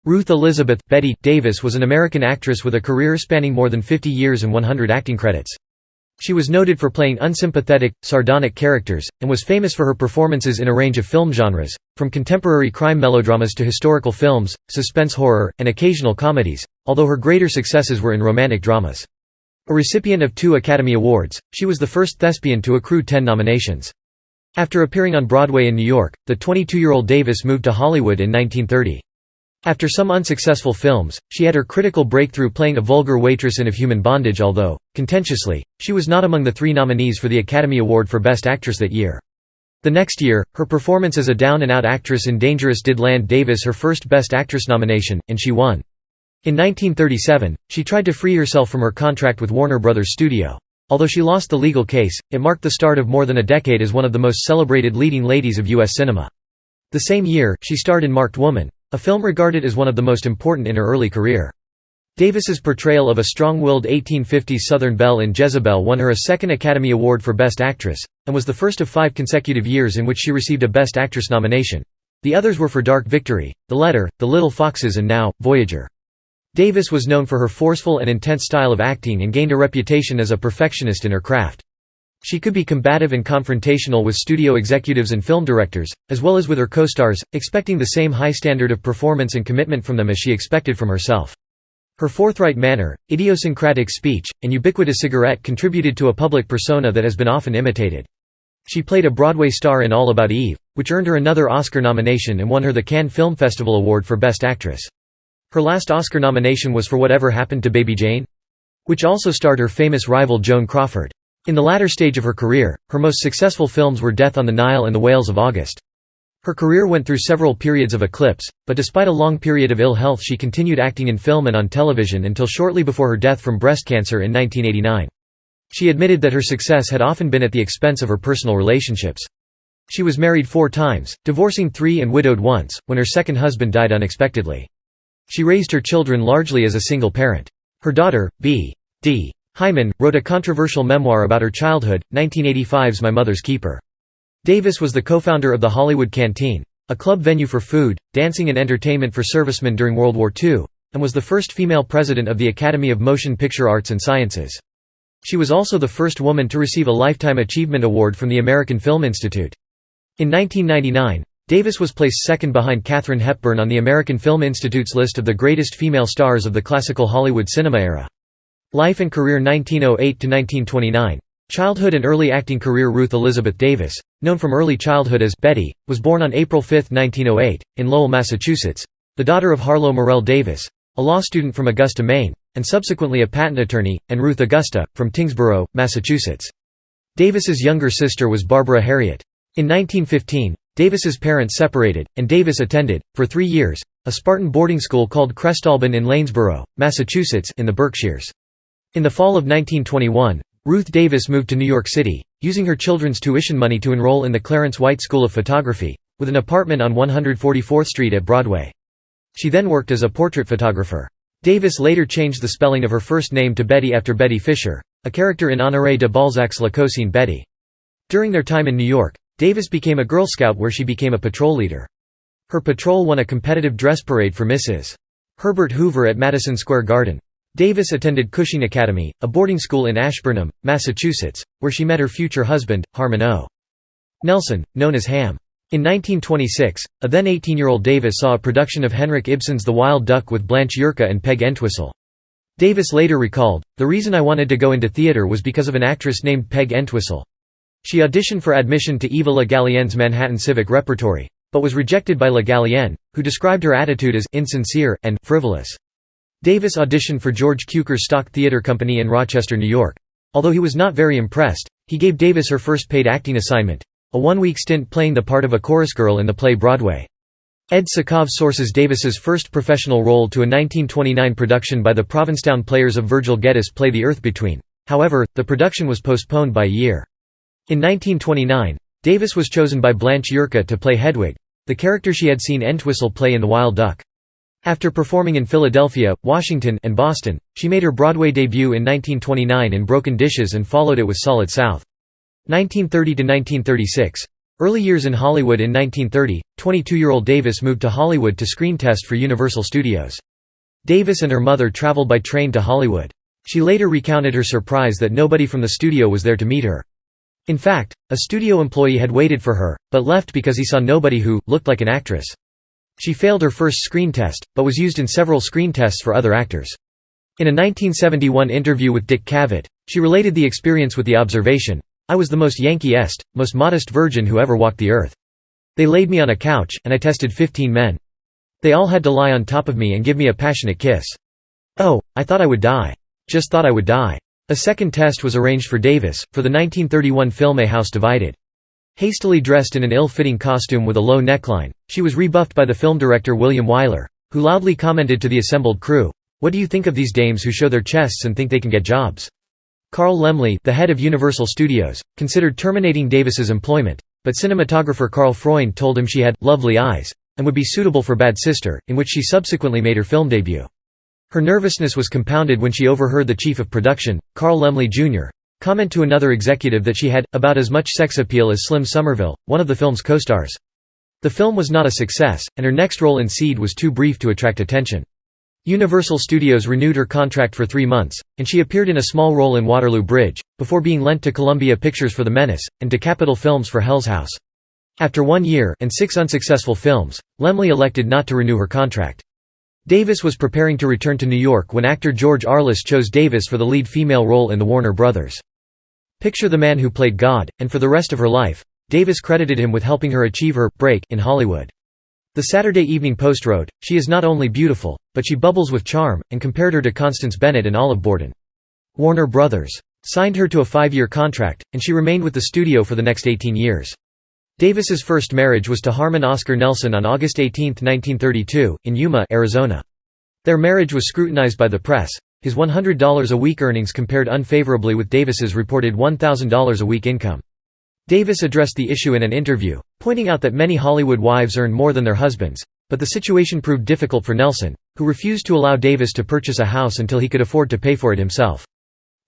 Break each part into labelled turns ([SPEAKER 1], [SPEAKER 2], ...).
[SPEAKER 1] Ruth Elizabeth Bette Davis was an American actress with a career spanning more than 50 years and 100 acting credits. She was noted for playing unsympathetic, sardonic characters, and was famous for her performances in a range of film genres, from contemporary crime melodramas to historical films, suspense horror, and occasional comedies, although her greater successes were in romantic dramas. A recipient of 2 Academy Awards, she was the first thespian to accrue 10 nominations. After appearing on Broadway in New York, the 22-year-old Davis moved to Hollywood in 1930. After some unsuccessful films, she had her critical breakthrough playing a vulgar waitress in Human Bondage, although, contentiously, she was not among the 3 nominees for the Academy Award for Best Actress that year. The next year, her performance as a down-and-out actress in Dangerous did land Davis her first Best Actress nomination, and she won. In 1937, she tried to free herself from her contract with Warner Brothers Studio. Although she lost the legal case, it marked the start of more than a decade as one of the most celebrated leading ladies of U.S. cinema. The same year, she starred in Marked Woman, a film regarded as one of the most important in her early career. Davis's portrayal of a strong-willed 1850s Southern belle in Jezebel won her a second Academy Award for Best Actress, and was the first of 5 consecutive years in which she received a Best Actress nomination. The others were for Dark Victory, The Letter, The Little Foxes and now, Voyager. Davis was known for her forceful and intense style of acting and gained a reputation as a perfectionist in her craft. She could be combative and confrontational with studio executives and film directors, as well as with her co-stars, expecting the same high standard of performance and commitment from them as she expected from herself. Her forthright manner, idiosyncratic speech, and ubiquitous cigarette contributed to a public persona that has been often imitated. She played a Broadway star in All About Eve, which earned her another Oscar nomination and won her the Cannes Film Festival Award for Best Actress. Her last Oscar nomination was for Whatever Happened to Baby Jane?, which also starred her famous rival Joan Crawford. In the latter stage of her career, her most successful films were Death on the Nile and The Whales of August. Her career went through several periods of eclipse, but despite a long period of ill health she continued acting in film and on television until shortly before her death from breast cancer in 1989. She admitted that her success had often been at the expense of her personal relationships. She was married 4 times, divorcing 3 and widowed once, when her second husband died unexpectedly. She raised her children largely as a single parent. Her daughter, B.D. Hyman, wrote a controversial memoir about her childhood, 1985's My Mother's Keeper. Davis was the co-founder of the Hollywood Canteen, a club venue for food, dancing and entertainment for servicemen during World War II, and was the first female president of the Academy of Motion Picture Arts and Sciences. She was also the first woman to receive a Lifetime Achievement Award from the American Film Institute. In 1999, Davis was placed second behind Katharine Hepburn on the American Film Institute's list of the greatest female stars of the classical Hollywood cinema era. Life and career 1908 to 1929. Childhood and early acting career Ruth Elizabeth Davis, known from early childhood as Bette, was born on April 5, 1908, in Lowell, Massachusetts, the daughter of Harlow Morrell Davis, a law student from Augusta, Maine, and subsequently a patent attorney, and Ruth Augusta, from Tyngsboro, Massachusetts. Davis's younger sister was Barbara Harriet. In 1915, Davis's parents separated, and Davis attended, for 3 years, a Spartan boarding school called Crestalbin in Lanesboro, Massachusetts, in the Berkshires. In the fall of 1921, Ruth Davis moved to New York City, using her children's tuition money to enroll in the Clarence White School of Photography, with an apartment on 144th Street at Broadway. She then worked as a portrait photographer. Davis later changed the spelling of her first name to Bette after Betty Fisher, a character in Honoré de Balzac's La Cousine Bette. During their time in New York, Davis became a Girl Scout where she became a patrol leader. Her patrol won a competitive dress parade for Mrs. Herbert Hoover at Madison Square Garden. Davis attended Cushing Academy, a boarding school in Ashburnham, Massachusetts, where she met her future husband, Harmon O. Nelson, known as Ham. In 1926, a then 18-year-old Davis saw a production of Henrik Ibsen's The Wild Duck with Blanche Yerka and Peg Entwistle. Davis later recalled, "The reason I wanted to go into theater was because of an actress named Peg Entwistle. She auditioned for admission to Eva Le Gallienne's Manhattan Civic Repertory, but was rejected by Le Gallienne, who described her attitude as insincere and frivolous." Davis auditioned for George Cukor's Stock Theatre Company in Rochester, New York. Although he was not very impressed, he gave Davis her first paid acting assignment, a 1-week stint playing the part of a chorus girl in the play Broadway. Ed Sakov sources Davis's first professional role to a 1929 production by the Provincetown Players of Virgil Geddes' play The Earth Between. However, the production was postponed by a year. In 1929, Davis was chosen by Blanche Yerka to play Hedwig, the character she had seen Entwistle play in The Wild Duck. After performing in Philadelphia, Washington, and Boston, she made her Broadway debut in 1929 in Broken Dishes and followed it with Solid South. 1930 to 1936. Early years in Hollywood. In 1930, 22-year-old Davis moved to Hollywood to screen test for Universal Studios. Davis and her mother traveled by train to Hollywood. She later recounted her surprise that nobody from the studio was there to meet her. In fact, a studio employee had waited for her, but left because he saw nobody who looked like an actress. She failed her first screen test, but was used in several screen tests for other actors. In a 1971 interview with Dick Cavett, she related the experience with the observation, "I was the most Yankee-est, most modest virgin who ever walked the earth. They laid me on a couch, and I tested 15 men. They all had to lie on top of me and give me a passionate kiss. Oh, I thought I would die. Just thought I would die." A second test was arranged for Davis, for the 1931 film A House Divided. Hastily dressed in an ill-fitting costume with a low neckline, she was rebuffed by the film director William Wyler, who loudly commented to the assembled crew, "What do you think of these dames who show their chests and think they can get jobs?" Carl Laemmle, the head of Universal Studios, considered terminating Davis's employment, but cinematographer Carl Freund told him she had "lovely eyes" and would be suitable for Bad Sister, in which she subsequently made her film debut. Her nervousness was compounded when she overheard the chief of production, Carl Laemmle Jr., comment to another executive that she had about as much sex appeal as Slim Somerville, one of the film's co-stars. The film was not a success, and her next role in Seed was too brief to attract attention. Universal Studios renewed her contract for 3 months, and she appeared in a small role in Waterloo Bridge, before being lent to Columbia Pictures for The Menace, and to Capitol Films for Hell's House. After 1 year and 6 unsuccessful films, Laemmle elected not to renew her contract. Davis was preparing to return to New York when actor George Arliss chose Davis for the lead female role in the Warner Brothers' Picture The Man Who Played God, and for the rest of her life, Davis credited him with helping her achieve her break in Hollywood. The Saturday Evening Post wrote, "She is not only beautiful, but she bubbles with charm," and compared her to Constance Bennett and Olive Borden. Warner Brothers signed her to a 5-year contract, and she remained with the studio for the next 18 years. Davis's first marriage was to Harmon Oscar Nelson on August 18, 1932, in Yuma, Arizona. Their marriage was scrutinized by the press. His $100 a week earnings compared unfavorably with Davis's reported $1,000 a week income. Davis addressed the issue in an interview, pointing out that many Hollywood wives earn more than their husbands, but the situation proved difficult for Nelson, who refused to allow Davis to purchase a house until he could afford to pay for it himself.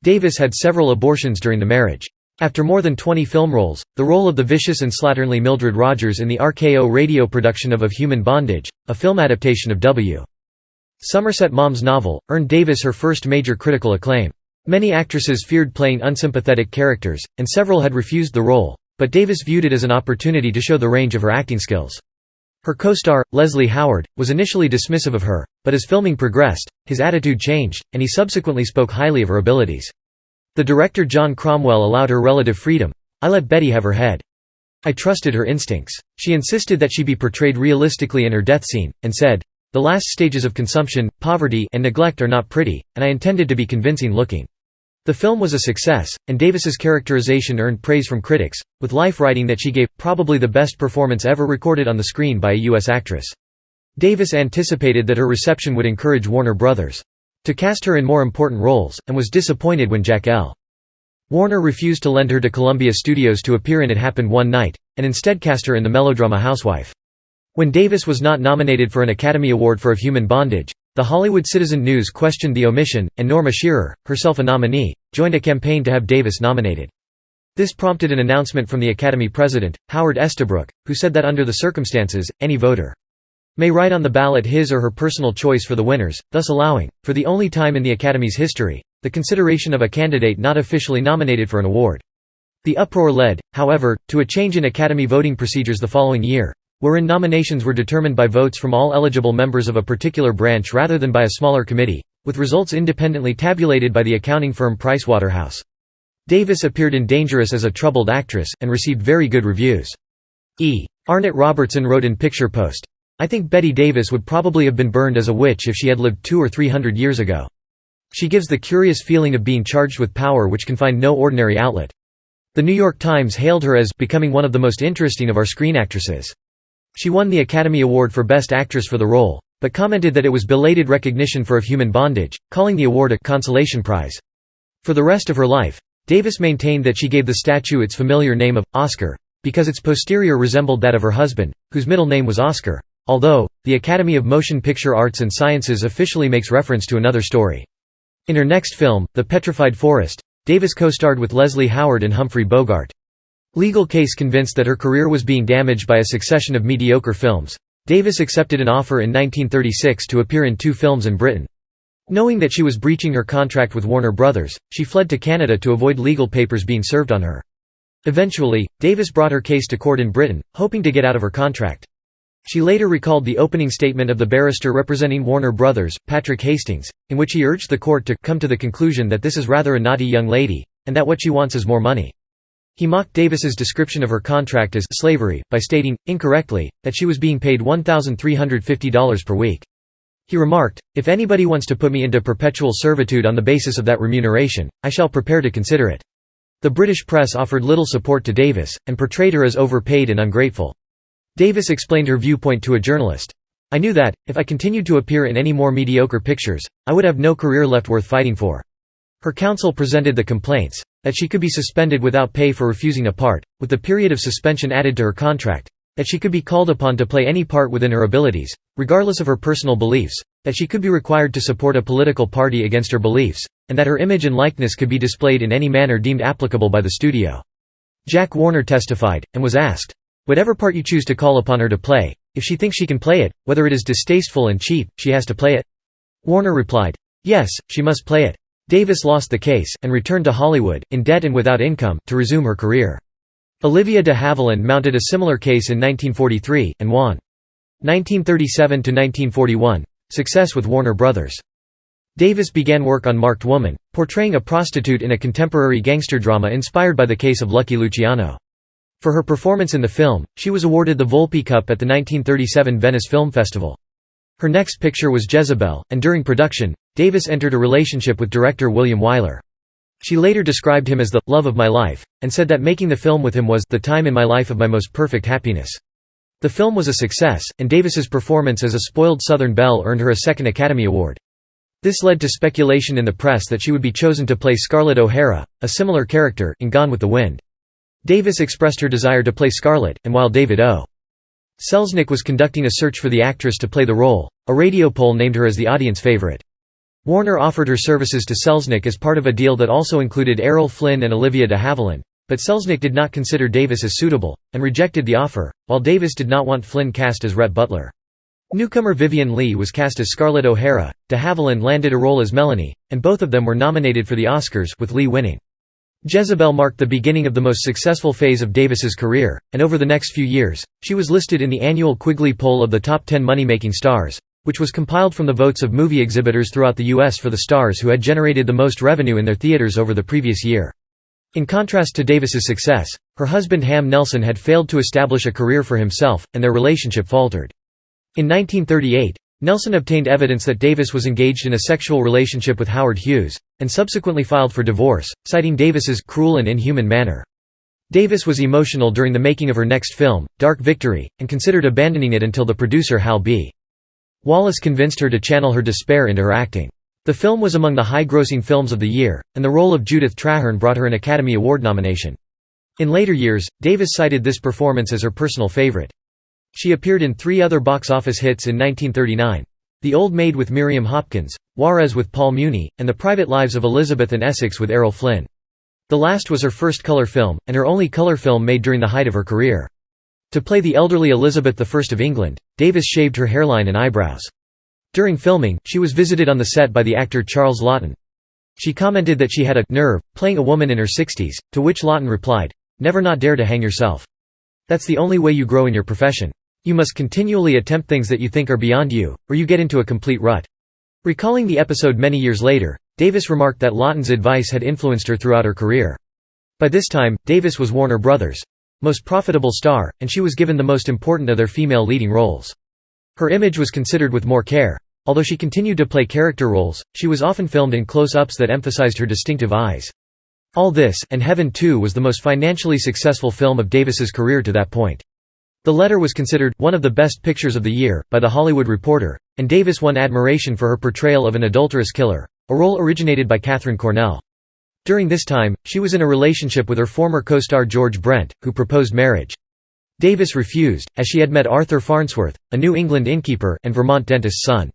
[SPEAKER 1] Davis had several abortions during the marriage. After more than 20 film roles, the role of the vicious and slatternly Mildred Rogers in the RKO radio production of Human Bondage, a film adaptation of W. Somerset Maugham's novel, earned Davis her first major critical acclaim. Many actresses feared playing unsympathetic characters, and several had refused the role, but Davis viewed it as an opportunity to show the range of her acting skills. Her co-star, Leslie Howard, was initially dismissive of her, but as filming progressed, his attitude changed, and he subsequently spoke highly of her abilities. The director John Cromwell allowed her relative freedom. "I let Bette have her head. I trusted her instincts. She insisted that she be portrayed realistically in her death scene, and said, 'The last stages of consumption, poverty, and neglect are not pretty, and I intended to be convincing looking.'" The film was a success, and Davis's characterization earned praise from critics, with Life writing that she gave probably the best performance ever recorded on the screen by a U.S. actress. Davis anticipated that her reception would encourage Warner Brothers to cast her in more important roles, and was disappointed when Jack L. Warner refused to lend her to Columbia Studios to appear in It Happened One Night, and instead cast her in the melodrama Housewife. When Davis was not nominated for an Academy Award for Of Human Bondage, the Hollywood Citizen-News questioned the omission, and Norma Shearer, herself a nominee, joined a campaign to have Davis nominated. This prompted an announcement from the Academy president, Howard Estabrook, who said that under the circumstances, any voter may write on the ballot his or her personal choice for the winners, thus allowing, for the only time in the Academy's history, the consideration of a candidate not officially nominated for an award. The uproar led, however, to a change in Academy voting procedures the following year, wherein nominations were determined by votes from all eligible members of a particular branch rather than by a smaller committee, with results independently tabulated by the accounting firm Pricewaterhouse. Davis appeared in Dangerous as a troubled actress, and received very good reviews. Arnett Robertson wrote in Picture Post, "I think Bette Davis would probably have been burned as a witch if she had lived 200 or 300 years ago. She gives the curious feeling of being charged with power which can find no ordinary outlet." The New York Times hailed her as becoming one of the most interesting of our screen actresses. She won the Academy Award for Best Actress for the role, but commented that it was belated recognition for Of Human Bondage, calling the award a consolation prize. For the rest of her life, Davis maintained that she gave the statue its familiar name of Oscar because its posterior resembled that of her husband, whose middle name was Oscar, although the Academy of Motion Picture Arts and Sciences officially makes reference to another story. In her next film, The Petrified Forest, Davis co-starred with Leslie Howard and Humphrey Bogart. Legal case convinced that her career was being damaged by a succession of mediocre films, Davis accepted an offer in 1936 to appear in 2 films in Britain. Knowing that she was breaching her contract with Warner Brothers, she fled to Canada to avoid legal papers being served on her. Eventually, Davis brought her case to court in Britain, hoping to get out of her contract. She later recalled the opening statement of the barrister representing Warner Brothers, Patrick Hastings, in which he urged the court to come to the conclusion that this is rather a naughty young lady, and that what she wants is more money. He mocked Davis's description of her contract as slavery, by stating, incorrectly, that she was being paid $1,350 per week. He remarked, "If anybody wants to put me into perpetual servitude on the basis of that remuneration, I shall prepare to consider it." The British press offered little support to Davis, and portrayed her as overpaid and ungrateful. Davis explained her viewpoint to a journalist. "I knew that, if I continued to appear in any more mediocre pictures, I would have no career left worth fighting for." Her counsel presented the complaints, that she could be suspended without pay for refusing a part, with the period of suspension added to her contract, that she could be called upon to play any part within her abilities, regardless of her personal beliefs, that she could be required to support a political party against her beliefs, and that her image and likeness could be displayed in any manner deemed applicable by the studio. Jack Warner testified, and was asked, "Whatever part you choose to call upon her to play, if she thinks she can play it, whether it is distasteful and cheap, she has to play it?" Warner replied, "Yes, she must play it." Davis lost the case, and returned to Hollywood, in debt and without income, to resume her career. Olivia de Havilland mounted a similar case in 1943, and won. 1937–1941. Success with Warner Brothers. Davis began work on Marked Woman, portraying a prostitute in a contemporary gangster drama inspired by the case of Lucky Luciano. For her performance in the film, she was awarded the Volpe Cup at the 1937 Venice Film Festival. Her next picture was Jezebel, and during production, Davis entered a relationship with director William Wyler. She later described him as the love of my life, and said that making the film with him was the time in my life of my most perfect happiness. The film was a success, and Davis's performance as a spoiled Southern belle earned her a second Academy Award. This led to speculation in the press that she would be chosen to play Scarlett O'Hara, a similar character, in Gone with the Wind. Davis expressed her desire to play Scarlett, and while David O. Selznick was conducting a search for the actress to play the role, a radio poll named her as the audience favorite. Warner offered her services to Selznick as part of a deal that also included Errol Flynn and Olivia de Havilland, but Selznick did not consider Davis as suitable, and rejected the offer, while Davis did not want Flynn cast as Rhett Butler. Newcomer Vivien Leigh was cast as Scarlett O'Hara, de Havilland landed a role as Melanie, and both of them were nominated for the Oscars, with Leigh winning. Jezebel marked the beginning of the most successful phase of Davis's career, and over the next few years, she was listed in the annual Quigley poll of the top 10 money-making stars, which was compiled from the votes of movie exhibitors throughout the U.S. for the stars who had generated the most revenue in their theaters over the previous year. In contrast to Davis's success, her husband Ham Nelson had failed to establish a career for himself, and their relationship faltered. In 1938, Nelson obtained evidence that Davis was engaged in a sexual relationship with Howard Hughes, and subsequently filed for divorce, citing Davis's cruel and inhuman manner. Davis was emotional during the making of her next film, Dark Victory, and considered abandoning it until the producer Hal B. Wallace convinced her to channel her despair into her acting. The film was among the high-grossing films of the year, and the role of Judith Traherne brought her an Academy Award nomination. In later years, Davis cited this performance as her personal favorite. She appeared in 3 other box office hits in 1939, The Old Maid with Miriam Hopkins, Juarez with Paul Muni, and The Private Lives of Elizabeth and Essex with Errol Flynn. The last was her first color film, and her only color film made during the height of her career. To play the elderly Elizabeth I of England, Davis shaved her hairline and eyebrows. During filming, she was visited on the set by the actor Charles Laughton. She commented that she had a nerve, playing a woman in her 60s, to which Laughton replied, "Never not dare to hang yourself. That's the only way you grow in your profession. You must continually attempt things that you think are beyond you, or you get into a complete rut." Recalling the episode many years later, Davis remarked that Laughton's advice had influenced her throughout her career. By this time, Davis was Warner Brothers' most profitable star, and she was given the most important of their female leading roles. Her image was considered with more care. Although she continued to play character roles, she was often filmed in close-ups that emphasized her distinctive eyes. All This, and Heaven 2 was the most financially successful film of Davis's career to that point. The Letter was considered one of the best pictures of the year by The Hollywood Reporter, and Davis won admiration for her portrayal of an adulterous killer, a role originated by Katharine Cornell. During this time, she was in a relationship with her former co-star George Brent, who proposed marriage. Davis refused, as she had met Arthur Farnsworth, a New England innkeeper, and Vermont dentist's son.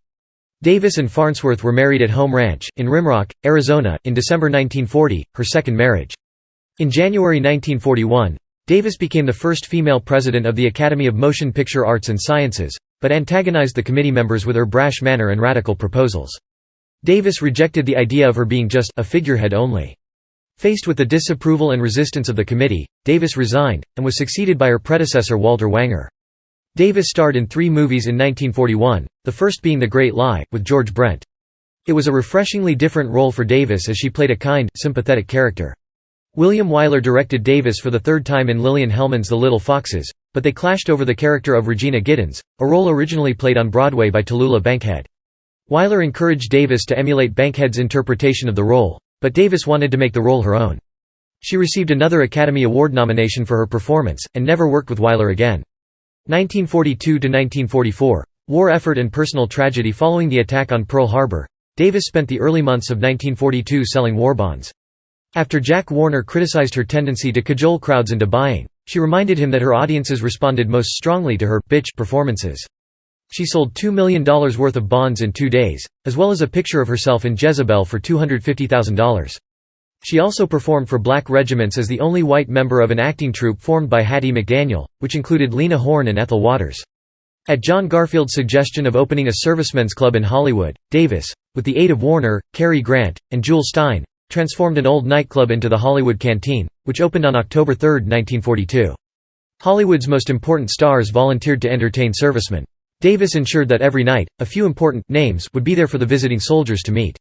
[SPEAKER 1] Davis and Farnsworth were married at Home Ranch, in Rimrock, Arizona, in December 1940, her second marriage. In January 1941, Davis became the first female president of the Academy of Motion Picture Arts and Sciences, but antagonized the committee members with her brash manner and radical proposals. Davis rejected the idea of her being just a figurehead only. Faced with the disapproval and resistance of the committee, Davis resigned, and was succeeded by her predecessor Walter Wanger. Davis starred in 3 movies in 1941, the first being The Great Lie, with George Brent. It was a refreshingly different role for Davis as she played a kind, sympathetic character. William Wyler directed Davis for the third time in Lillian Hellman's The Little Foxes, but they clashed over the character of Regina Giddens, a role originally played on Broadway by Tallulah Bankhead. Wyler encouraged Davis to emulate Bankhead's interpretation of the role, but Davis wanted to make the role her own. She received another Academy Award nomination for her performance, and never worked with Wyler again. 1942–1944, war effort and personal tragedy following the attack on Pearl Harbor. Davis spent the early months of 1942 selling war bonds. After Jack Warner criticized her tendency to cajole crowds into buying, she reminded him that her audiences responded most strongly to her bitch performances. She sold $2 million worth of bonds in 2 days, as well as a picture of herself in Jezebel for $250,000. She also performed for black regiments as the only white member of an acting troupe formed by Hattie McDaniel, which included Lena Horne and Ethel Waters. At John Garfield's suggestion of opening a servicemen's club in Hollywood, Davis, with the aid of Warner, Cary Grant, and Jewel Stein, transformed an old nightclub into the Hollywood Canteen, which opened on October 3, 1942. Hollywood's most important stars volunteered to entertain servicemen. Davis ensured that every night, a few important names would be there for the visiting soldiers to meet.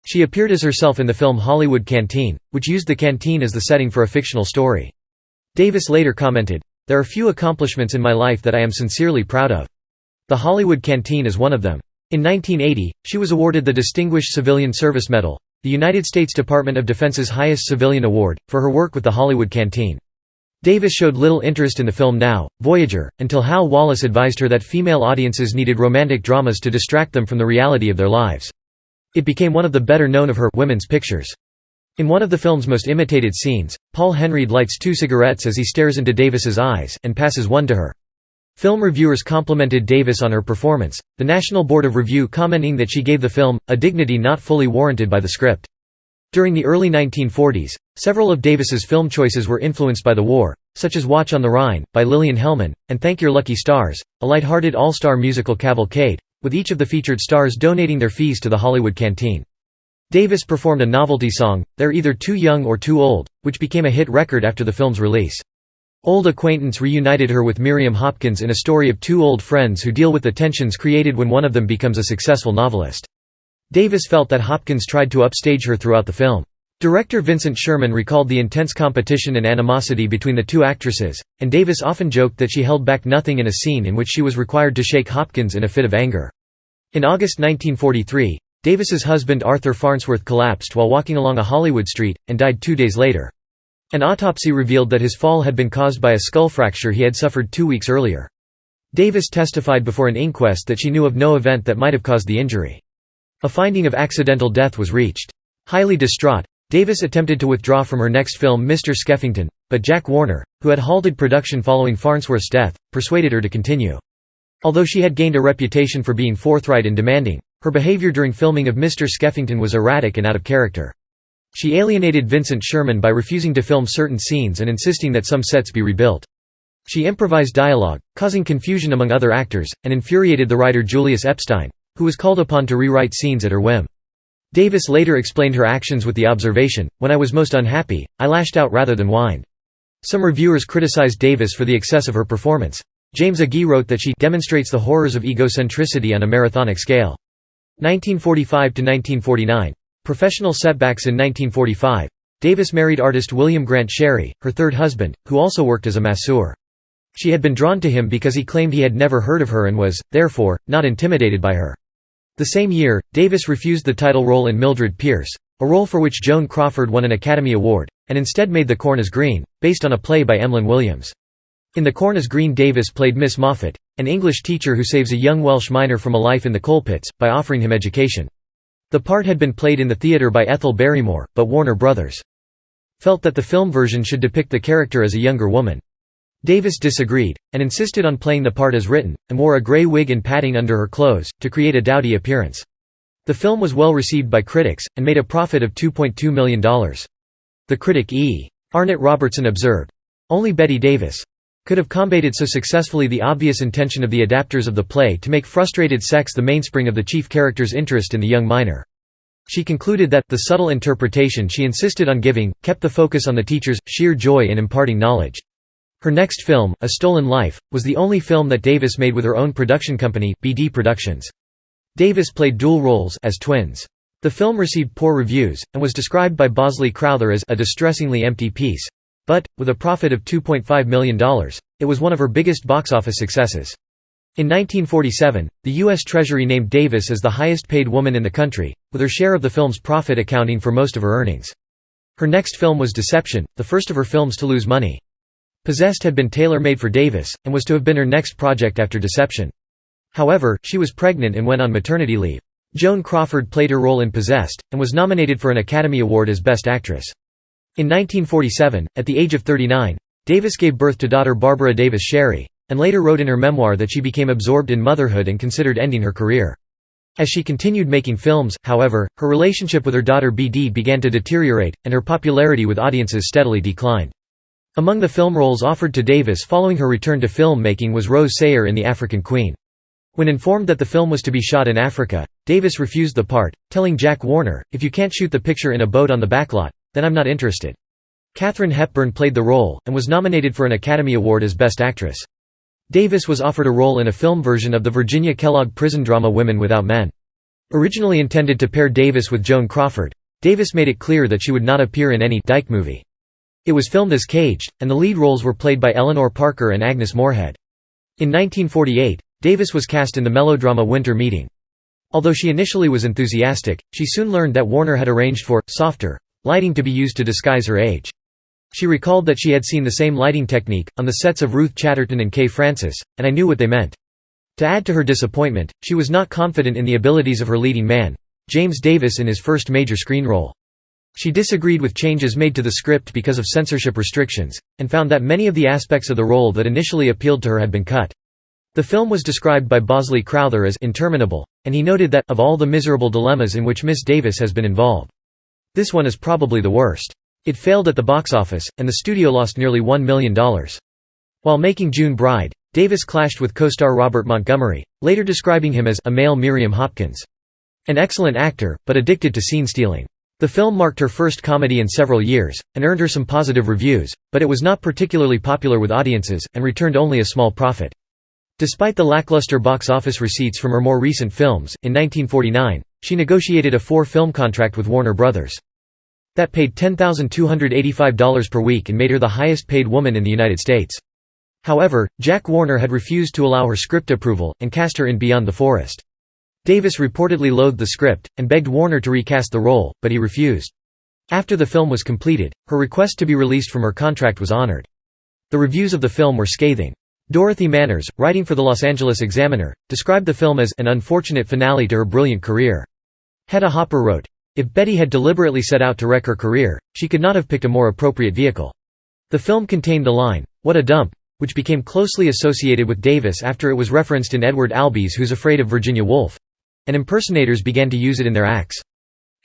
[SPEAKER 1] She appeared as herself in the film Hollywood Canteen, which used the canteen as the setting for a fictional story. Davis later commented, "There are few accomplishments in my life that I am sincerely proud of. The Hollywood Canteen is one of them." In 1980, she was awarded the Distinguished Civilian Service Medal, the United States Department of Defense's highest civilian award, for her work with the Hollywood Canteen. Davis showed little interest in the film Now, Voyager, until Hal Wallace advised her that female audiences needed romantic dramas to distract them from the reality of their lives. It became one of the better known of her women's pictures. In one of the film's most imitated scenes, Paul Henreid lights 2 cigarettes as he stares into Davis's eyes, and passes one to her. Film reviewers complimented Davis on her performance, the National Board of Review commenting that she gave the film a dignity not fully warranted by the script. During the early 1940s, several of Davis's film choices were influenced by the war, such as Watch on the Rhine, by Lillian Hellman, and Thank Your Lucky Stars, a light-hearted all-star musical cavalcade, with each of the featured stars donating their fees to the Hollywood Canteen. Davis performed a novelty song, They're Either Too Young or Too Old, which became a hit record after the film's release. Old acquaintance reunited her with Miriam Hopkins in a story of 2 old friends who deal with the tensions created when one of them becomes a successful novelist. Davis felt that Hopkins tried to upstage her throughout the film. Director Vincent Sherman recalled the intense competition and animosity between the 2 actresses, and Davis often joked that she held back nothing in a scene in which she was required to shake Hopkins in a fit of anger. In August 1943, Davis's husband Arthur Farnsworth collapsed while walking along a Hollywood street, and died 2 days later. An autopsy revealed that his fall had been caused by a skull fracture he had suffered 2 weeks earlier. Davis testified before an inquest that she knew of no event that might have caused the injury. A finding of accidental death was reached. Highly distraught, Davis attempted to withdraw from her next film Mr. Skeffington, but Jack Warner, who had halted production following Farnsworth's death, persuaded her to continue. Although she had gained a reputation for being forthright and demanding, her behavior during filming of Mr. Skeffington was erratic and out of character. She alienated Vincent Sherman by refusing to film certain scenes and insisting that some sets be rebuilt. She improvised dialogue, causing confusion among other actors, and infuriated the writer Julius Epstein, who was called upon to rewrite scenes at her whim. Davis later explained her actions with the observation, "When I was most unhappy, I lashed out rather than whined." Some reviewers criticized Davis for the excess of her performance. James Agee wrote that she "demonstrates the horrors of egocentricity on a marathonic scale." 1945–1949. Professional setbacks. In 1945, Davis married artist William Grant Sherry, her third husband, who also worked as a masseur. She had been drawn to him because he claimed he had never heard of her and was, therefore, not intimidated by her. The same year, Davis refused the title role in Mildred Pierce, a role for which Joan Crawford won an Academy Award, and instead made The Corn is Green, based on a play by Emlyn Williams. In The Corn is Green, Davis played Miss Moffat, an English teacher who saves a young Welsh miner from a life in the coal pits, by offering him education. The part had been played in the theatre by Ethel Barrymore, but Warner Brothers felt that the film version should depict the character as a younger woman. Davis disagreed, and insisted on playing the part as written, and wore a grey wig and padding under her clothes, to create a dowdy appearance. The film was well received by critics, and made a profit of $2.2 million. The critic E. Arnott Robertson observed, Only Bette Davis could have combated so successfully the obvious intention of the adapters of the play to make frustrated sex the mainspring of the chief character's interest in the young minor. She concluded that the subtle interpretation she insisted on giving kept the focus on the teacher's sheer joy in imparting knowledge. Her next film, A Stolen Life, was the only film that Davis made with her own production company, BD Productions. Davis played dual roles as twins. The film received poor reviews, and was described by Bosley Crowther as a distressingly empty piece. But, with a profit of $2.5 million, it was one of her biggest box office successes. In 1947, the U.S. Treasury named Davis as the highest-paid woman in the country, with her share of the film's profit accounting for most of her earnings. Her next film was Deception, the first of her films to lose money. Possessed had been tailor-made for Davis, and was to have been her next project after Deception. However, she was pregnant and went on maternity leave. Joan Crawford played her role in Possessed, and was nominated for an Academy Award as Best Actress. In 1947, at the age of 39, Davis gave birth to daughter Barbara Davis Sherry, and later wrote in her memoir that she became absorbed in motherhood and considered ending her career. As she continued making films, however, her relationship with her daughter BD began to deteriorate, and her popularity with audiences steadily declined. Among the film roles offered to Davis following her return to filmmaking was Rose Sayer in The African Queen. When informed that the film was to be shot in Africa, Davis refused the part, telling Jack Warner, "If you can't shoot the picture in a boat on the backlot, then I'm not interested." Katharine Hepburn played the role, and was nominated for an Academy Award as Best Actress. Davis was offered a role in a film version of the Virginia Kellogg prison drama Women Without Men. Originally intended to pair Davis with Joan Crawford, Davis made it clear that she would not appear in any Dyke movie. It was filmed as Caged, and the lead roles were played by Eleanor Parker and Agnes Moorehead. In 1948, Davis was cast in the melodrama Winter Meeting. Although she initially was enthusiastic, she soon learned that Warner had arranged for softer lighting to be used to disguise her age. She recalled that she had seen the same lighting technique on the sets of Ruth Chatterton and Kay Francis, and I knew what they meant. To add to her disappointment, she was not confident in the abilities of her leading man, James Davis, in his first major screen role. She disagreed with changes made to the script because of censorship restrictions, and found that many of the aspects of the role that initially appealed to her had been cut. The film was described by Bosley Crowther as interminable, and he noted that, of all the miserable dilemmas in which Miss Davis has been involved, this one is probably the worst. It failed at the box office, and the studio lost nearly $1 million. While making June Bride, Davis clashed with co-star Robert Montgomery, later describing him as a male Miriam Hopkins. An excellent actor, but addicted to scene stealing. The film marked her first comedy in several years, and earned her some positive reviews, but it was not particularly popular with audiences, and returned only a small profit. Despite the lackluster box office receipts from her more recent films, in 1949, she negotiated a 4-film contract with Warner Brothers. That paid $10,285 per week and made her the highest-paid woman in the United States. However, Jack Warner had refused to allow her script approval, and cast her in Beyond the Forest. Davis reportedly loathed the script, and begged Warner to recast the role, but he refused. After the film was completed, her request to be released from her contract was honored. The reviews of the film were scathing. Dorothy Manners, writing for the Los Angeles Examiner, described the film as an unfortunate finale to her brilliant career. Hedda Hopper wrote, "If Bette had deliberately set out to wreck her career, she could not have picked a more appropriate vehicle." The film contained the line, "What a dump," which became closely associated with Davis after it was referenced in Edward Albee's Who's Afraid of Virginia Woolf, and impersonators began to use it in their acts.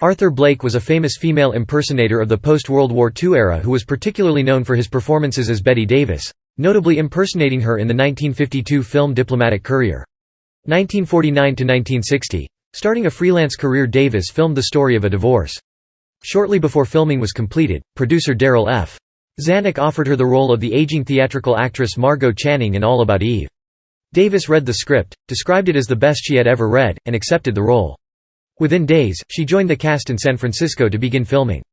[SPEAKER 1] Arthur Blake was a famous female impersonator of the post-World War II era who was particularly known for his performances as Bette Davis, notably impersonating her in the 1952 film Diplomatic Courier. 1949–1960, starting a freelance career, Davis filmed the story of a divorce. Shortly before filming was completed, producer Darryl F. Zanuck offered her the role of the aging theatrical actress Margot Channing in All About Eve. Davis read the script, described it as the best she had ever read, and accepted the role. Within days, she joined the cast in San Francisco to begin filming.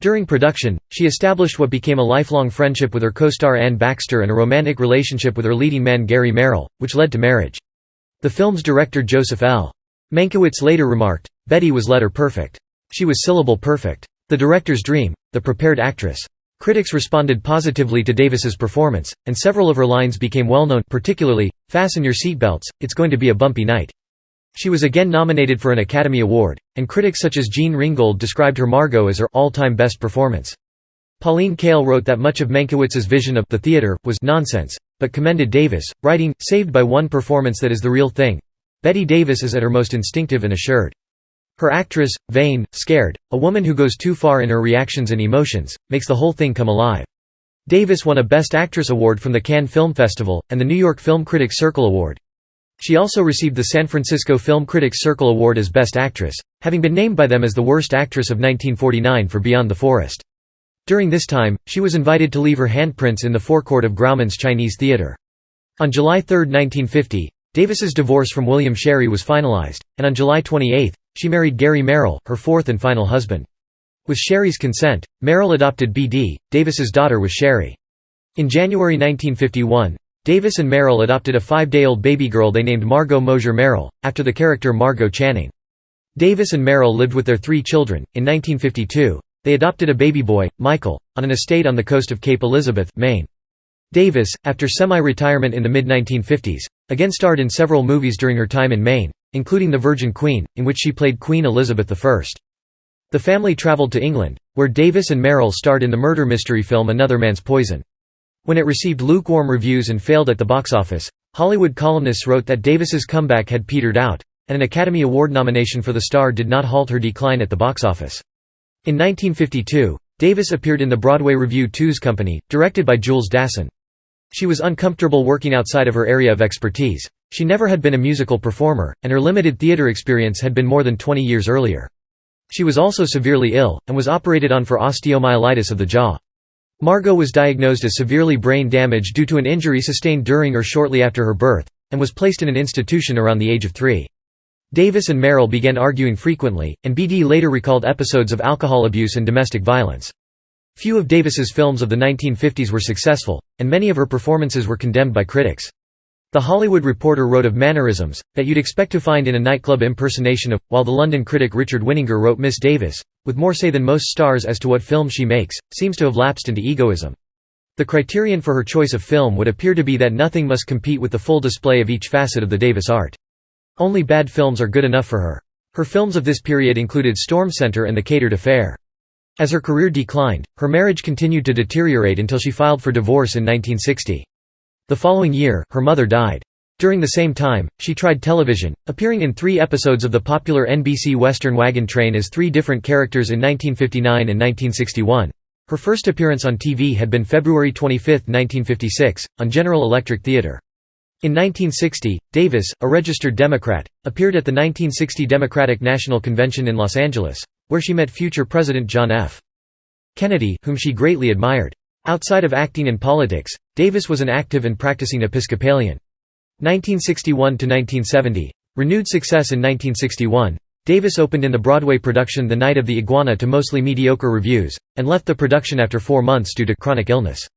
[SPEAKER 1] During production, she established what became a lifelong friendship with her co-star Ann Baxter and a romantic relationship with her leading man Gary Merrill, which led to marriage. The film's director Joseph L. Mankiewicz later remarked, "Bette was letter perfect. She was syllable perfect. The director's dream, the prepared actress." Critics responded positively to Davis's performance, and several of her lines became well-known, particularly, "Fasten your seatbelts, it's going to be a bumpy night." She was again nominated for an Academy Award, and critics such as Jean Ringgold described her Margot as her all-time best performance. Pauline Kael wrote that much of Mankiewicz's vision of the theater was nonsense, but commended Davis, writing, "Saved by one performance that is the real thing. Bette Davis is at her most instinctive and assured. Her actress, vain, scared, a woman who goes too far in her reactions and emotions, makes the whole thing come alive." Davis won a Best Actress award from the Cannes Film Festival, and the New York Film Critics Circle Award. She also received the San Francisco Film Critics Circle Award as Best Actress, having been named by them as the worst actress of 1949 for Beyond the Forest. During this time, she was invited to leave her handprints in the forecourt of Grauman's Chinese Theatre. On July 3, 1950, Davis's divorce from William Sherry was finalized, and on July 28, she married Gary Merrill, her fourth and final husband. With Sherry's consent, Merrill adopted B.D., Davis's daughter with Sherry. In January 1951, Davis and Merrill adopted a 5-day-old baby girl they named Margot Mosier Merrill, after the character Margot Channing. Davis and Merrill lived with their 3 children. In 1952, they adopted a baby boy, Michael, on an estate on the coast of Cape Elizabeth, Maine. Davis, after semi-retirement in the mid-1950s, again starred in several movies during her time in Maine, including The Virgin Queen, in which she played Queen Elizabeth I. The family traveled to England, where Davis and Merrill starred in the murder mystery film Another Man's Poison. When it received lukewarm reviews and failed at the box office, Hollywood columnists wrote that Davis's comeback had petered out, and an Academy Award nomination for the star did not halt her decline at the box office. In 1952, Davis appeared in the Broadway revue Two's Company, directed by Jules Dassin. She was uncomfortable working outside of her area of expertise. She never had been a musical performer, and her limited theater experience had been more than 20 years earlier. She was also severely ill, and was operated on for osteomyelitis of the jaw. Margot was diagnosed as severely brain damaged due to an injury sustained during or shortly after her birth, and was placed in an institution around the age of 3. Davis and Merrill began arguing frequently, and B.D. later recalled episodes of alcohol abuse and domestic violence. Few of Davis's films of the 1950s were successful, and many of her performances were condemned by critics. The Hollywood Reporter wrote of mannerisms that you'd expect to find in a nightclub impersonation of, while the London critic Richard Winninger wrote Miss Davis, with more say than most stars as to what film she makes, seems to have lapsed into egoism. The criterion for her choice of film would appear to be that nothing must compete with the full display of each facet of the Davis art. Only bad films are good enough for her. Her films of this period included Storm Center and The Catered Affair. As her career declined, her marriage continued to deteriorate until she filed for divorce in 1960. The following year, her mother died. During the same time, she tried television, appearing in 3 episodes of the popular NBC Western Wagon Train as 3 different characters in 1959 and 1961. Her first appearance on TV had been February 25, 1956, on General Electric Theater. In 1960, Davis, a registered Democrat, appeared at the 1960 Democratic National Convention in Los Angeles, where she met future President John F. Kennedy, whom she greatly admired. Outside of acting and politics, Davis was an active and practicing Episcopalian. 1961–1970, renewed success in 1961, Davis opened in the Broadway production The Night of the Iguana to mostly mediocre reviews, and left the production after 4 months due to chronic illness.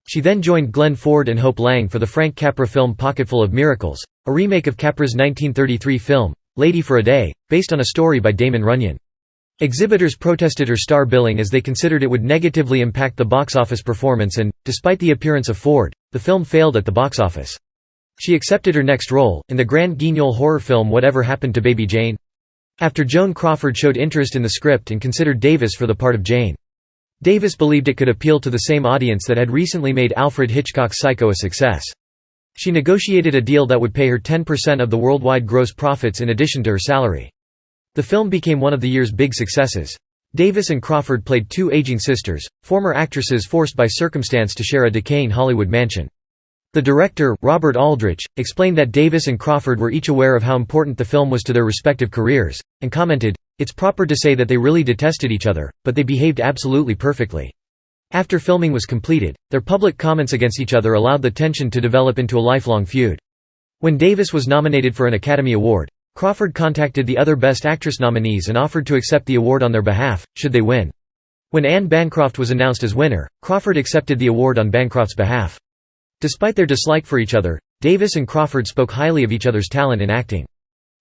[SPEAKER 1] She then joined Glenn Ford and Hope Lang for the Frank Capra film Pocketful of Miracles, a remake of Capra's 1933 film, Lady for a Day, based on a story by Damon Runyon. Exhibitors protested her star billing as they considered it would negatively impact the box office performance and, despite the appearance of Ford, the film failed at the box office. She accepted her next role, in the Grand Guignol horror film Whatever Happened to Baby Jane? After Joan Crawford showed interest in the script and considered Davis for the part of Jane. Davis believed it could appeal to the same audience that had recently made Alfred Hitchcock's Psycho a success. She negotiated a deal that would pay her 10% of the worldwide gross profits in addition to her salary. The film became one of the year's big successes. Davis and Crawford played 2 aging sisters, former actresses forced by circumstance to share a decaying Hollywood mansion. The director, Robert Aldrich, explained that Davis and Crawford were each aware of how important the film was to their respective careers, and commented, "It's proper to say that they really detested each other, but they behaved absolutely perfectly." After filming was completed, their public comments against each other allowed the tension to develop into a lifelong feud. When Davis was nominated for an Academy Award, Crawford contacted the other Best Actress nominees and offered to accept the award on their behalf, should they win. When Anne Bancroft was announced as winner, Crawford accepted the award on Bancroft's behalf. Despite their dislike for each other, Davis and Crawford spoke highly of each other's talent in acting.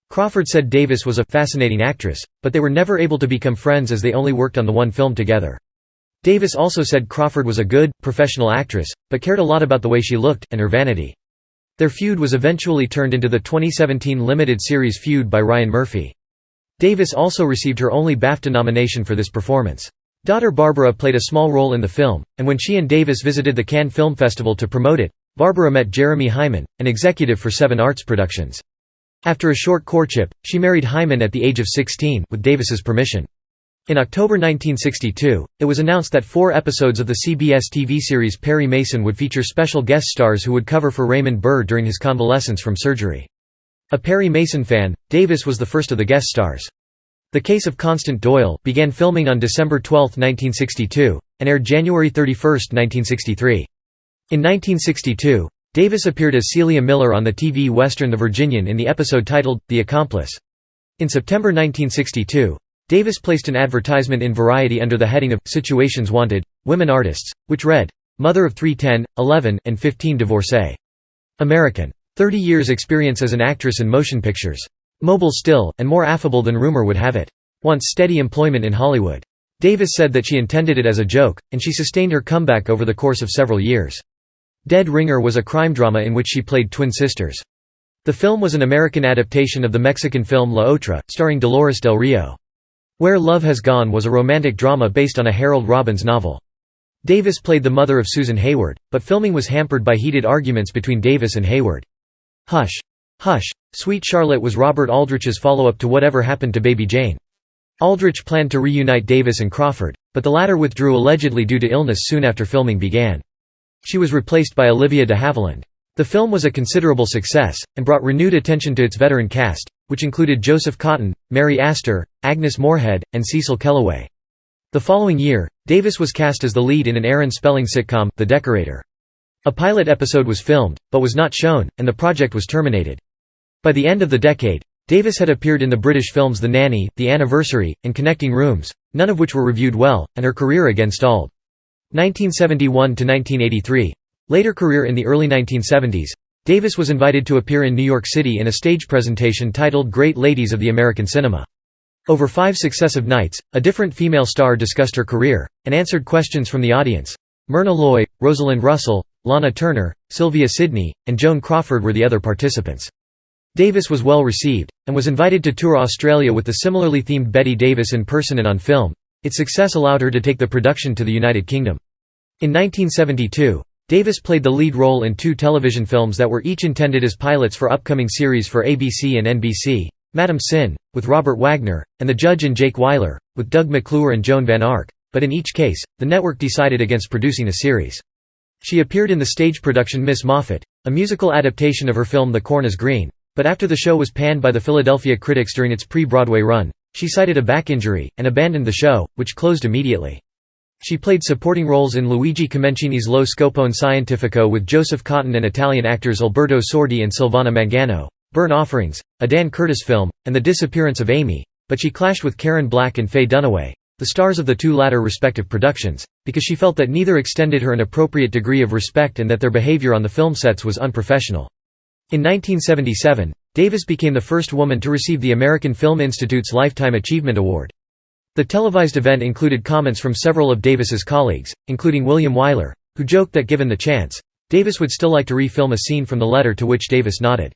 [SPEAKER 1] Crawford said Davis was a fascinating actress, but they were never able to become friends as they only worked on the one film together. Davis also said Crawford was a good, professional actress, but cared a lot about the way she looked, and her vanity. Their feud was eventually turned into the 2017 limited series Feud by Ryan Murphy. Davis also received her only BAFTA nomination for this performance. Daughter Barbara played a small role in the film, and when she and Davis visited the Cannes Film Festival to promote it, Barbara met Jeremy Hyman, an executive for Seven Arts Productions. After a short courtship, she married Hyman at the age of 16, with Davis's permission. In October 1962, it was announced that 4 episodes of the CBS TV series Perry Mason would feature special guest stars who would cover for Raymond Burr during his convalescence from surgery. A Perry Mason fan, Davis was the first of the guest stars. The Case of Constant Doyle began filming on December 12, 1962, and aired January 31, 1963. In 1962, Davis appeared as Celia Miller on the TV western The Virginian in the episode titled, The Accomplice. In September 1962, Davis placed an advertisement in Variety under the heading of Situations Wanted, Women Artists, which read, "Mother of 3, 10, 11, and 15 divorcee. American. 30 years experience as an actress in motion pictures. Mobile still, and more affable than rumor would have it. Wants steady employment in Hollywood." Davis said that she intended it as a joke, and she sustained her comeback over the course of several years. Dead Ringer was a crime drama in which she played twin sisters. The film was an American adaptation of the Mexican film La Otra, starring Dolores del Rio. Where Love Has Gone was a romantic drama based on a Harold Robbins novel. Davis played the mother of Susan Hayward, but filming was hampered by heated arguments between Davis and Hayward. Hush! Hush! Sweet Charlotte was Robert Aldrich's follow-up to Whatever Happened to Baby Jane. Aldrich planned to reunite Davis and Crawford, but the latter withdrew allegedly due to illness soon after filming began. She was replaced by Olivia de Havilland. The film was a considerable success, and brought renewed attention to its veteran cast, which included Joseph Cotten, Mary Astor, Agnes Moorehead, and Cecil Kellaway. The following year, Davis was cast as the lead in an Aaron Spelling sitcom, The Decorator. A pilot episode was filmed, but was not shown, and the project was terminated. By the end of the decade, Davis had appeared in the British films The Nanny, The Anniversary, and Connecting Rooms, none of which were reviewed well, and her career again stalled. 1971 to 1983. Later career in the early 1970s, Davis was invited to appear in New York City in a stage presentation titled Great Ladies of the American Cinema. Over 5 successive nights, a different female star discussed her career, and answered questions from the audience. Myrna Loy, Rosalind Russell, Lana Turner, Sylvia Sidney, and Joan Crawford were the other participants. Davis was well received, and was invited to tour Australia with the similarly themed Bette Davis in person and on film. Its success allowed her to take the production to the United Kingdom. In 1972, Davis played the lead role in 2 television films that were each intended as pilots for upcoming series for ABC and NBC, Madam Sin, with Robert Wagner, and The Judge and Jake Weiler, with Doug McClure and Joan Van Ark, but in each case, the network decided against producing a series. She appeared in the stage production Miss Moffat, a musical adaptation of her film The Corn is Green, but after the show was panned by the Philadelphia critics during its pre-Broadway run, she cited a back injury, and abandoned the show, which closed immediately. She played supporting roles in Luigi Comencini's Lo Scopone Scientifico with Joseph Cotten and Italian actors Alberto Sordi and Silvana Mangano, Burnt Offerings, a Dan Curtis film, and The Disappearance of Amy, but she clashed with Karen Black and Faye Dunaway, the stars of the 2 latter respective productions, because she felt that neither extended her an appropriate degree of respect and that their behavior on the film sets was unprofessional. In 1977, Davis became the first woman to receive the American Film Institute's Lifetime Achievement Award. The televised event included comments from several of Davis's colleagues, including William Wyler, who joked that given the chance, Davis would still like to re-film a scene from the letter, to which Davis nodded.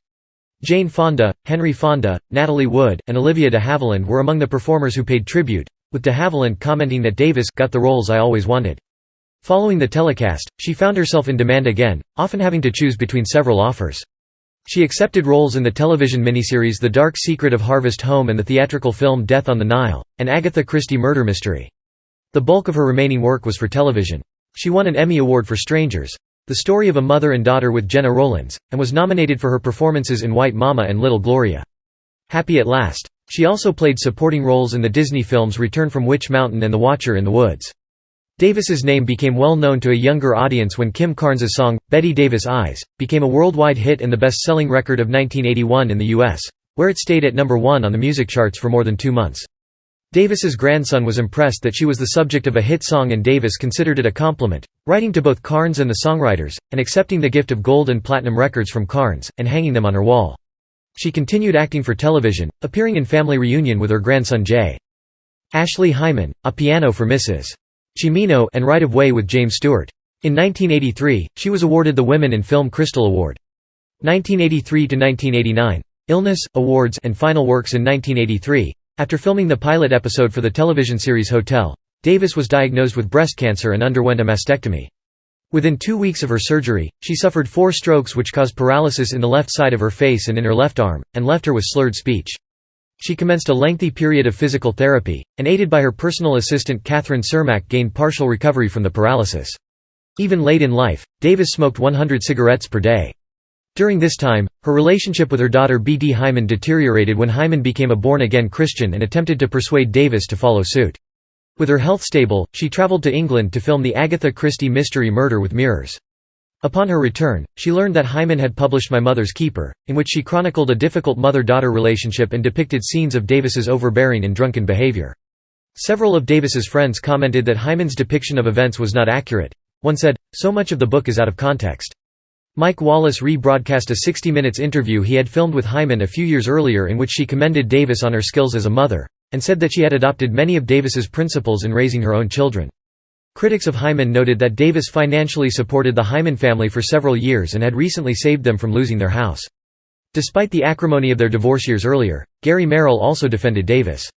[SPEAKER 1] Jane Fonda, Henry Fonda, Natalie Wood, and Olivia de Havilland were among the performers who paid tribute, with de Havilland commenting that Davis got the roles I always wanted. Following the telecast, she found herself in demand again, often having to choose between several offers. She accepted roles in the television miniseries The Dark Secret of Harvest Home and the theatrical film Death on the Nile, an Agatha Christie murder mystery. The bulk of her remaining work was for television. She won an Emmy Award for Strangers, the story of a mother and daughter with Jenna Rollins, and was nominated for her performances in White Mama and Little Gloria. Happy at Last. She also played supporting roles in the Disney films Return from Witch Mountain and The Watcher in the Woods. Davis's name became well known to a younger audience when Kim Carnes's song, Bette Davis Eyes, became a worldwide hit and the best-selling record of 1981 in the U.S., where it stayed at number 1 on the music charts for more than 2 months. Davis's grandson was impressed that she was the subject of a hit song, and Davis considered it a compliment, writing to both Carnes and the songwriters, and accepting the gift of gold and platinum records from Carnes, and hanging them on her wall. She continued acting for television, appearing in Family Reunion with her grandson Jay. Ashley Hyman, A Piano for Mrs. Cimino, and Right of Way with James Stewart. In 1983, she was awarded the Women in Film Crystal Award. 1983 to 1989. Illness, Awards, and Final Works. In 1983, after filming the pilot episode for the television series Hotel, Davis was diagnosed with breast cancer and underwent a mastectomy. Within 2 weeks of her surgery, she suffered 4 strokes which caused paralysis in the left side of her face and in her left arm, and left her with slurred speech. She commenced a lengthy period of physical therapy, and aided by her personal assistant Catherine Cermak gained partial recovery from the paralysis. Even late in life, Davis smoked 100 cigarettes per day. During this time, her relationship with her daughter Bette Hyman deteriorated when Hyman became a born-again Christian and attempted to persuade Davis to follow suit. With her health stable, she traveled to England to film the Agatha Christie mystery Murder with Mirrors. Upon her return, she learned that Hyman had published My Mother's Keeper, in which she chronicled a difficult mother-daughter relationship and depicted scenes of Davis's overbearing and drunken behavior. Several of Davis's friends commented that Hyman's depiction of events was not accurate. One said, "So much of the book is out of context." Mike Wallace rebroadcast a 60 Minutes interview he had filmed with Hyman a few years earlier in which she commended Davis on her skills as a mother, and said that she had adopted many of Davis's principles in raising her own children. Critics of Hyman noted that Davis financially supported the Hyman family for several years and had recently saved them from losing their house. Despite the acrimony of their divorce years earlier, Gary Merrill also defended Davis.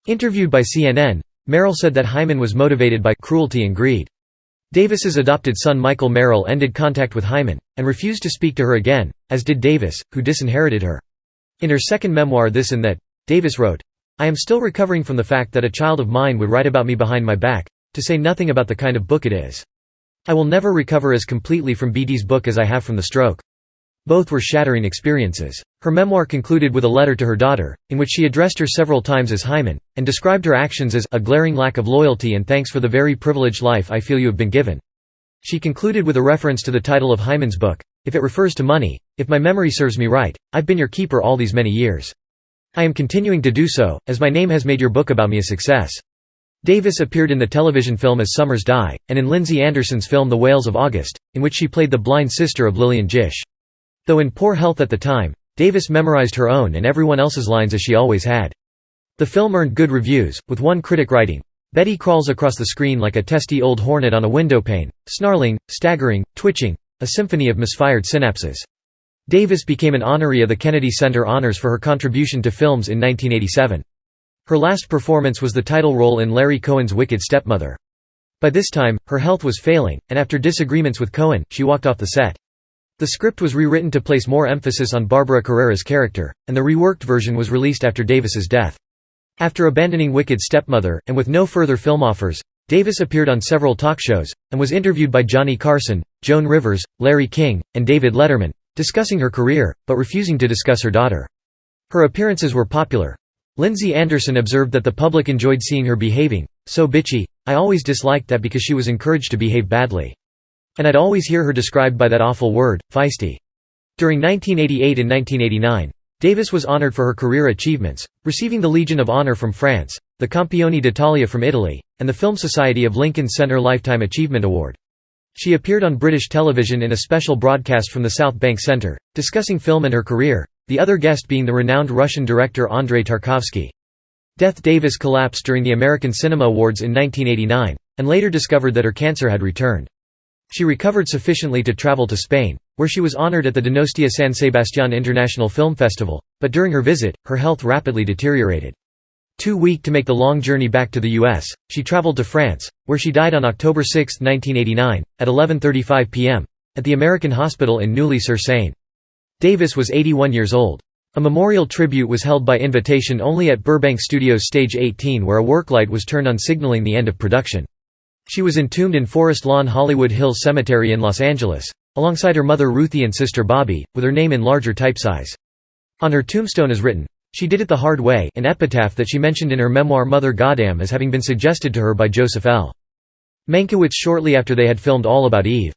[SPEAKER 1] Interviewed by CNN, Merrill said that Hyman was motivated by cruelty and greed. Davis's adopted son Michael Merrill ended contact with Hyman, and refused to speak to her again, as did Davis, who disinherited her. In her second memoir This and That, Davis wrote, "I am still recovering from the fact that a child of mine would write about me behind my back, to say nothing about the kind of book it is. I will never recover as completely from Bette's book as I have from the stroke." Both were shattering experiences. Her memoir concluded with a letter to her daughter, in which she addressed her several times as Hyman, and described her actions as a glaring lack of loyalty and thanks for the very privileged life I feel you have been given. She concluded with a reference to the title of Hyman's book, "If it refers to money, if my memory serves me right, I've been your keeper all these many years. I am continuing to do so, as my name has made your book about me a success." Davis appeared in the television film As Summers Die, and in Lindsay Anderson's film The Whales of August, in which she played the blind sister of Lillian Gish. Though in poor health at the time, Davis memorized her own and everyone else's lines as she always had. The film earned good reviews, with one critic writing, "Bette crawls across the screen like a testy old hornet on a windowpane, snarling, staggering, twitching, a symphony of misfired synapses." Davis became an honoree of the Kennedy Center Honors for her contribution to films in 1987. Her last performance was the title role in Larry Cohen's Wicked Stepmother. By this time, her health was failing, and after disagreements with Cohen, she walked off the set. The script was rewritten to place more emphasis on Barbara Carrera's character, and the reworked version was released after Davis's death. After abandoning Wicked Stepmother, and with no further film offers, Davis appeared on several talk shows, and was interviewed by Johnny Carson, Joan Rivers, Larry King, and David Letterman, discussing her career, but refusing to discuss her daughter. Her appearances were popular. Lindsay Anderson observed that the public enjoyed seeing her behaving so bitchy. "I always disliked that because she was encouraged to behave badly. And I'd always hear her described by that awful word, feisty." During 1988 and 1989, Davis was honored for her career achievements, receiving the Legion of Honor from France, the Campione d'Italia from Italy, and the Film Society of Lincoln Center Lifetime Achievement Award. She appeared on British television in a special broadcast from the South Bank Center, discussing film and her career, the other guest being the renowned Russian director Andrei Tarkovsky. Davis collapsed during the American Cinema Awards in 1989, and later discovered that her cancer had returned. She recovered sufficiently to travel to Spain, where she was honored at the Donostia San Sebastián International Film Festival, but during her visit, her health rapidly deteriorated. Too weak to make the long journey back to the U.S., she traveled to France, where she died on October 6, 1989, at 11:35 p.m., at the American Hospital in Neuilly-sur-Seine. Davis was 81 years old. A memorial tribute was held by invitation only at Burbank Studios Stage 18, where a worklight was turned on signaling the end of production. She was entombed in Forest Lawn Hollywood Hills Cemetery in Los Angeles, alongside her mother Ruthie and sister Bobby, with her name in larger typesize. On her tombstone is written, "She did it the hard way," an epitaph that she mentioned in her memoir Mother Goddam as having been suggested to her by Joseph L. Mankiewicz shortly after they had filmed All About Eve.